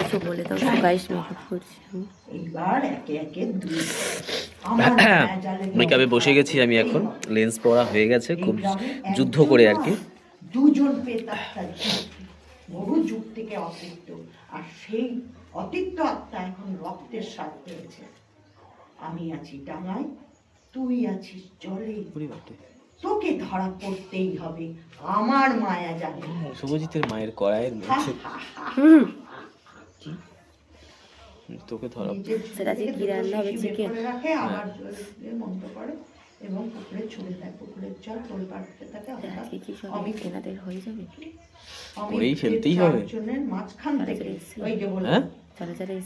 কিছু বলে দাও। গাইস মেকআপ করছি আমি। এইবার একে একে দুই মেকআপে বসে গেছি আমি এখন। লেন্স পরা হয়ে গেছে, খুব যুদ্ধ করে আর কি। দুজন প্রেতাত্মা বহু যুগ থেকে অতিত্ব, আর সেই অতিত্ব আত্মা এখন রক্তের স্বাদ পেয়েছে। আমি আছি ডাঙায়, তুই আছিস জলে, তোকে ধরা পড়তেই হবে, আমার মায়া জানে। শুভজিতের মায়ের কড়াইয়ের মধ্যে তোকে ধরা সেটা যে কি রান্না হবে, চিকেন রাখে আবার জলে দিয়ে মন্ত্র করে এবং পুকুরে ছুড়ে দেয়। পুকুরের জল তোল পাড়তে থাকে। আজকে কি সব কেনাদের হয়ে যাবে? ওই ফেলতেই হবে। চারজনের মাঝখান থেকে ওই যে বললাম, হ্যাঁ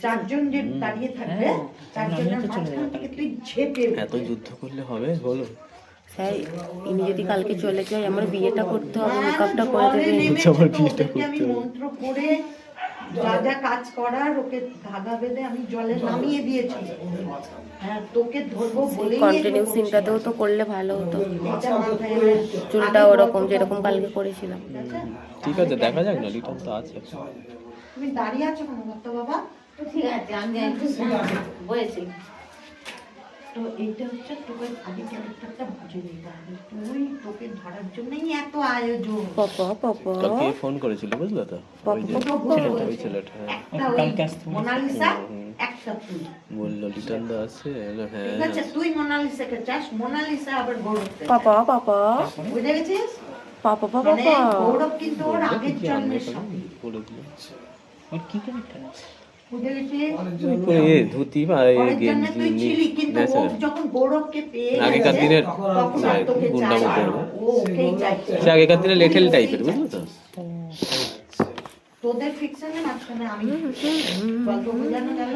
চারজন যে দাঁড়িয়ে থাকবে, চারজনের মাঝখান থেকে তুই ঝেপে এত যুদ্ধ করলে হবে বলো? স্যার ইনি যদি কালকে চলে যায়, আমার বিয়েটা করতে হবে, মেকআপটা করে দেবেন। আমার বিয়েটা করতে আমি হবে। মন্ত্র করে যা যা কাজ করার ওকে ধাগা বেঁধে আমি জলে নামিয়ে দিয়েছি। হ্যাঁ, তোকে ধরবো বলেই কন্টিনিউ সিনটাতেও তো করলে ভালো হতো, এটা মাথায় এনে চুলটা ওরকম যেরকম কালকে করেছিলাম। ঠিক আছে, দেখা যাক না, রিটার্ন তো আছে। তুমি দাঁড়িয়ে আছো কেন দত্ত বাবা? ঠিক আছে, আমি বলেছি তো এইটা হচ্ছে তোকে আগে ক্যারেক্টারটা বুঝে নিতে হবে। তুই তোকে ধরার জন্যই এত আয়োজন। পাপা পাপা কালকে ফোন করেছিল, বুঝলে তো? ওই যে ওই ছেলেটা, হ্যাঁ একটা ওই মোনালিসা, একটা তুই। বললো রিটার্ন তো আছে। হ্যাঁ ঠিক আছে, তুই মোনালিসাকে চাস, মোনালিসা আবার গৌরবকে চায়। পাপা পাপা বুঝে গেছিস? পাপা পাপা মানে গৌরব কিন্তু ওর আগের জন্মের সাথে। বলে দিল বুঝে গেছিস? ধুতি বা পরের জন্মে তুই ছিলি, কিন্তু ও যখন গৌরবকে পেয়ে আগেকার গেছে, দিনের তখন আর তোকে গুন্ডা চায় না। মতো। ও ওকেই চাইছে। সে আগেকার দিনের লেঠেল টাইপের, বুঝলো তো? তোদের ফিকশনে মাঝখানে আমি গল্প বোঝানো গেল,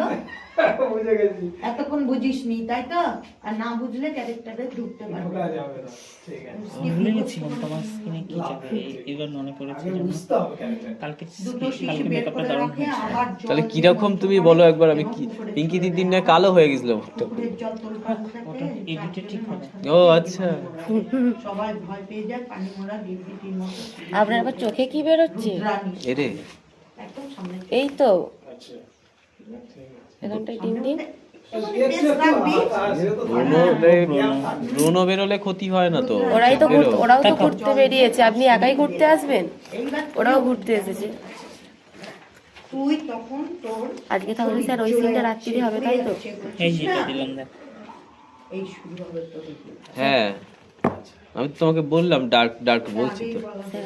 এতক্ষণ বুঝিস নি তাই তো? আর না বুঝলে ক্যারেক্টারে ঢুকতে পারবে। ভুলে গেছিলাম তোমার স্কিনে কি যাবে, এবার মনে পড়েছে। কালকে দুটো শিশু বের মেকআপটা করে দারুণ রাখে, হয়েছে। আবার জল তাহলে কিরকম তুমি বলো একবার। আমি কি পিঙ্কি দিদির না কালো হয়ে গেছিল মুখটা। পুকুরের জল তোলপাড়তে থাকে, এডিটে ঠিক হবে। ও আচ্ছা, সবাই ভয় পেয়ে যায়, পানি মোড়া ডিভিডির মতো আপনার আবার চোখে কি বেরোচ্ছে? রানী এরে একদম সামনে এই তো এখানটায় টিন টিন। ব্রণ বেরোলে ক্ষতি হয় না তো? ওরাও তো ঘুরতে বেরিয়েছে, আপনি একাই ঘুরতে আসবেন? ওরাও ঘুরতে এসেছে তুই তখন তোর আজকে। তাহলে স্যার ওই সিনটা রাত্রিরে হবে, তাই তো? এই যেটা দিলাম দেখ, এই শুরু হবে তোর। হ্যাঁ, আমি তো তোমাকে বললাম ডার্ক ডার্ক বলছি তো। স্যার